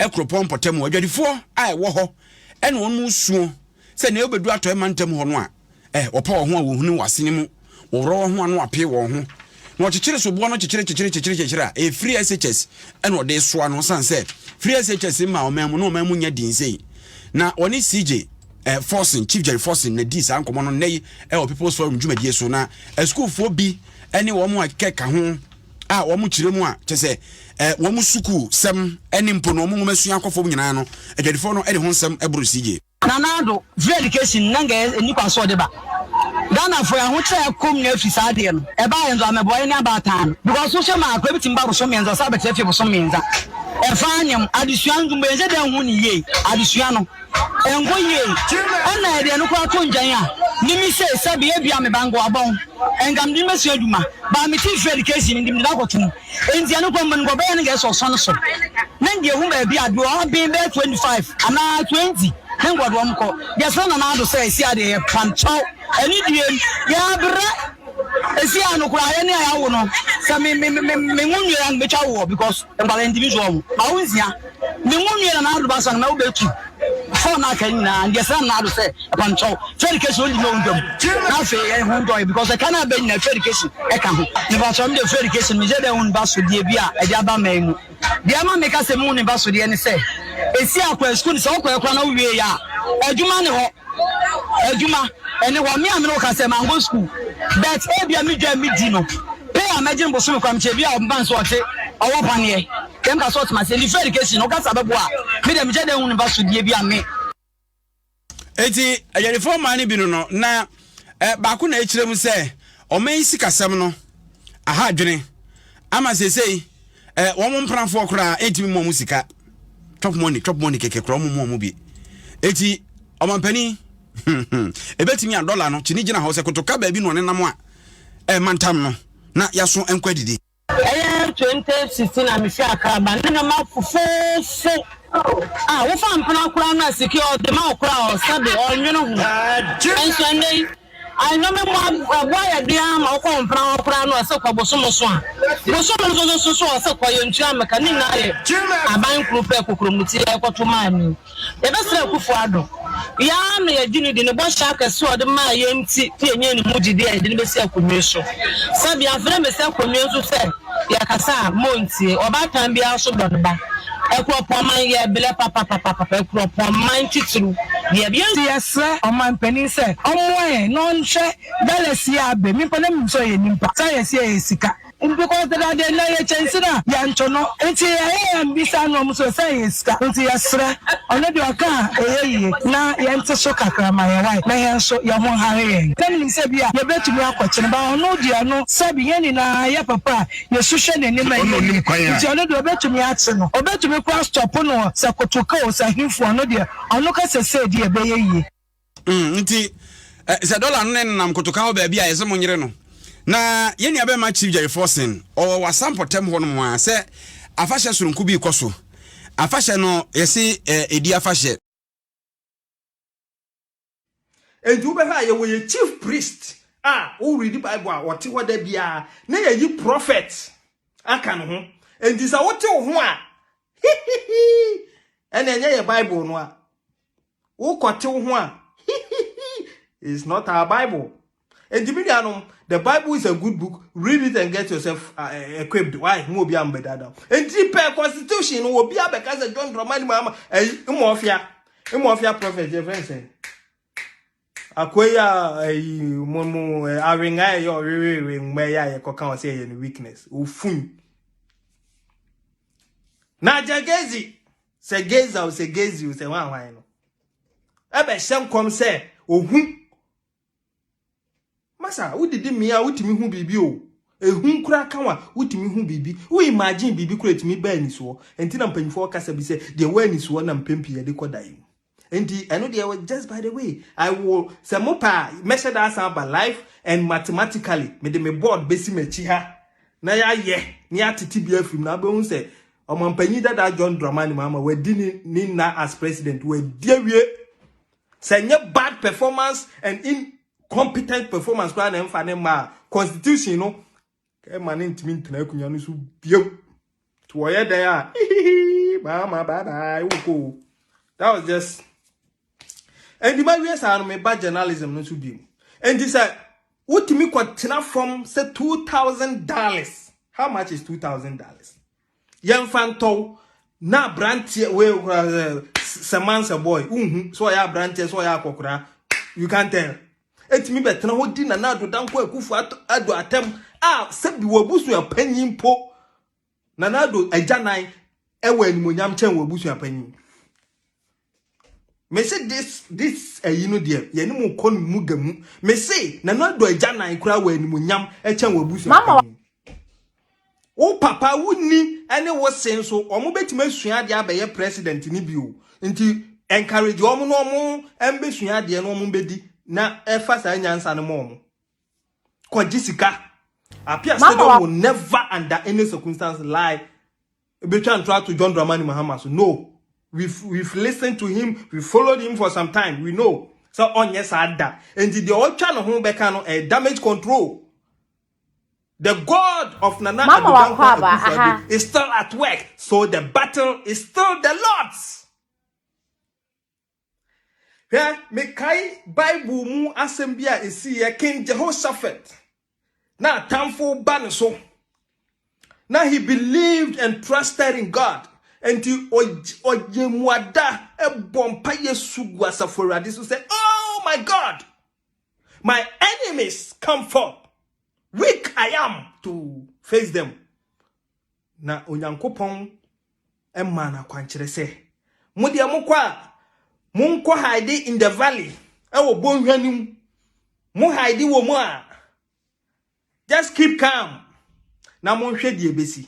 ekropon potem adwadifo a wo ho ene wonu suo se ne obedu ato mantem ho no a opa wo ho a wo hunu wasene mu wo ro ho ano ape wo ho no chichire so bo no chichire a free SHS ene wo de so ano sanse free SHS ma o memu no o memu nya din sei na oni CJ forcing chief jerry forcing na dis ankomo no nei o people's forum dwumadie so na school fo bi ene wo mo akeka ho a wo mo chire mu a chese wo mo suku sem ene mpo no mo masua akofo nyina no adwadifo no ene ho sem eburu CJ nanado free education nanga nipa so de ba Ghana for a hotel come near Fisadian, a buy and I'm a boy in about time. Because social mark, everything about some means, a Sabbath for some means. A fanium, addition to Benza than 1 year, additional. And 1 year, and I didn't know what Nimi says, Sabi, I'm a bango abon, and I'm the Monsieur Duma, but I'm a teacher education in the Lagoton. And the other woman go banning us or son. Then the woman be at being there 25, and now 20. Then what one call? There's one another say, see, they punch out. And it yeah, but see, I know cry any I know. Some me and which I will because about individual. How is ya? Me and other bus and no bet you. For not and yes, I'm not to say a punch out. Education only know them. Now say I won't do it because I cannot be in education. I can't. Never from the education, me say their own bus with the Bia, a Jabba man. The Amma make us a moon bus with the NSA. A see our school is all quite no way. A Jumano, a Juma. And one me I'm no can say mango school. But maybe I meet Dino. Pay imagine Bosu come to be our bands or say, our one year. Came to sort myself. If education, no gas about what? Me them just don't invest to give me. Eti a reform money bino na baako na echire mu se o man sika sem no aha dwene ama say wo mo mpranfo kora entimi mo mu sika top money keke kora mo bi eti o mampani ebetimi a dollar no chini gina ho se kotoka ba bi no ne nam a mantam no na yaso enkwadidi 2016 amisi akaba na ma fofo wo fa mpana kura na secure the ma kura o sabe o nwene hu enso I know me boy dey am o ko mpana kura no se kwa bosomo so a bosomo so se kwa yentu amaka ni na ye aban kru pe kokromuti e kwato maami e be sere kufu ado ya me yadini de ne bo sha akase o de ma ye nti ti enye ni mugide e de ne be se akonwe so sabe afre me se akonwe so se ya kasa monti obatan bia so dodba ekropoman ye bele papa ekropoman titru ye bia yesre oman pani se omoe no nhwe dalasi abe mi pele mi so ye nimpa sa yesi esika because the na ye chance na ya nchono enti ya mbisa no so sa esika enti yesre ono de aka eyi na ye nte so kakra ma ye wai na ye so ye ho hare ye tani se bia ye betumi akwachene ba ono dia no sabi ye ni na ye papa ye suhwe ne ne ma ye enti ono de betumi ache no obetumi kwa stop no se kotoka o sa himfu ono dia ono ka se de be ye yie nti se dollar no nam kotoka ho ba bia ye se monyere no na yeni abe ma chief jerry forcing o wasampo tem ho no mo a se afahye surunku bi ikoso afahye no yesi edi afahye enju be ha ye wo ye chief priest o read the bible a wote ho da bia na ye yi prophet aka no ho enti sa wote ho a ene enye ye bible no a wo kote ho a it's not our bible. And the Bible is a good book. Read it and get yourself equipped. Why? Mo bi am bedada. And the constitution will be because of John Dramani mama. Mafia prophet your friend say. Akoya momo aringa yo ring meya ye kokan say any weakness. Ufun. Na jagezi. Se geza o se gezi o se wan no. Ebe shem kom say ohun Masa, who did me out to me who be you? A whom crack what me who be? Who imagine be create me by this war, and till I'm paying for Cassabi say, the awareness one and pimpy a decodying. And I know they were just by the way. I will some more measure that out by life and mathematically, made me board basing me chiha. Naya ye, near TTBF from Nabon say, or Mampany that John Dramani Mama were dinning Nina as president, were dear we say bad performance and competent performance plan and fanema constitution no ke man ntimi ntena akunya no so bio to oye there mama, bye bye. Go. That was just. And the man yes, I am bad journalism no to be. And he said, what to me quite from say $2,000. How much is $2,000? Young Fanto, na brantie we Samansa boy. So ya brantie, so ya kokra. You can't tell. Et me better no dinner now to danko kufu ado atem. Sebi wabusu ya penny po. Nanado ejanai ewe ni munyam chen wabusu ya penny. Me say this you know dear ye ni mu kon mu gamu me say na no do agya nan kura wa ni mu nyam e chen wa busu mama o papa wuni ene wo sen so omo betima sua de abaye president ni bi o nti encourage omo no omo embe sua de no omo bedi na e fa sa nyansa no mo ko jisika apia stadium will never under any circumstance lie be try to John Dramani Mahama so no. We've listened to him, we followed him for some time, we know. So on yes, Adda. And the old channel home back a damage control. The God of Nana Addo is still at work. So the battle is still the Lord's. Yeah, Mekai Bible mu asembia is here King Jehoshaphat. Now Tamfo Baniso. Now he believed and trusted in God. And to Ojemwada a bompaye sugwasa for Radis who said, oh my God, my enemies come forth. Weak I am to face them. Na onyankopon emana kwanchere se. Mudia mukwa munko hide in the valley. Ewo bonhwanim. Mu hide wo mu a. Just keep calm. Na monhwe die besi.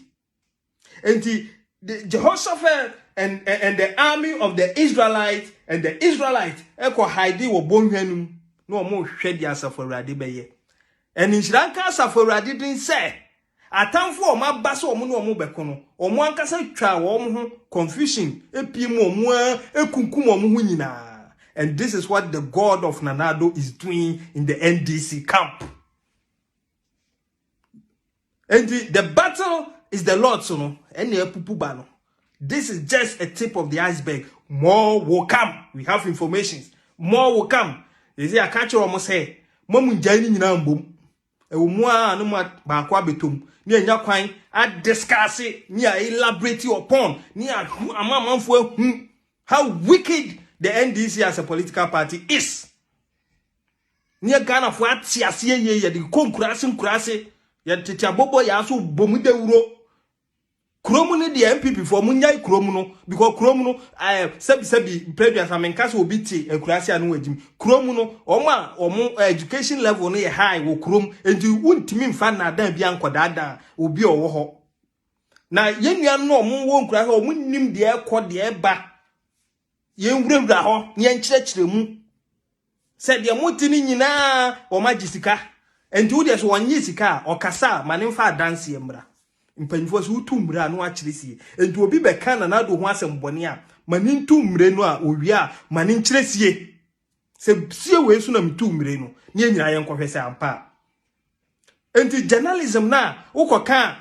Enti the Jehoshaphat and the army of the Israelites and the Israelites eko hide wo bonhwanum no omo hwe dia saforade beye and in Sri Lanka saforade din say atamfo o mabasa omo no omo beko no omo ankasa twa wo omo ho confusion epiem omo ekunkum omo ho nyina. And this is what the God of Nanado is doing in the NDC camp. And the battle is the Lord's, no. This is just a tip of the iceberg. More will come. We have information. More will come. You see, I catch you almost say, Momu Jani Nambum. A woman, no matter Bakwa Betum. Near Yakwine, I discuss it, near elaborate upon, near a man for how wicked the NDC as a political party is. Near Ghana for Tia ye, the Concrasim Crassi, yet Titiabobo Yasu Bomude Uro. Kromuni the MPP for Munyai Kromuno because Kromuno sebi previous amenkasa obiti enkurasi anu ejim Kromuno oma omo education level no ye high wo krom enti wuntimi mfa na dan bia nkodada obi owo ho na yenua no omo wo nkurasi omo nim de ekọ de eba yenwurawura ho ne nkyerɛkyerɛ mu se de motini nyina o magisika enti wo de so wonye sika okasa manemfa dance emra mpanifo so utumre anu akyeresie enti obi be kan na Addo ho asembone a mani ntumre no a owie a mani nkyeresie se sie we so na mtumre no ne nyina ye nkɔhwɛ se ampa enti journalism na ukoka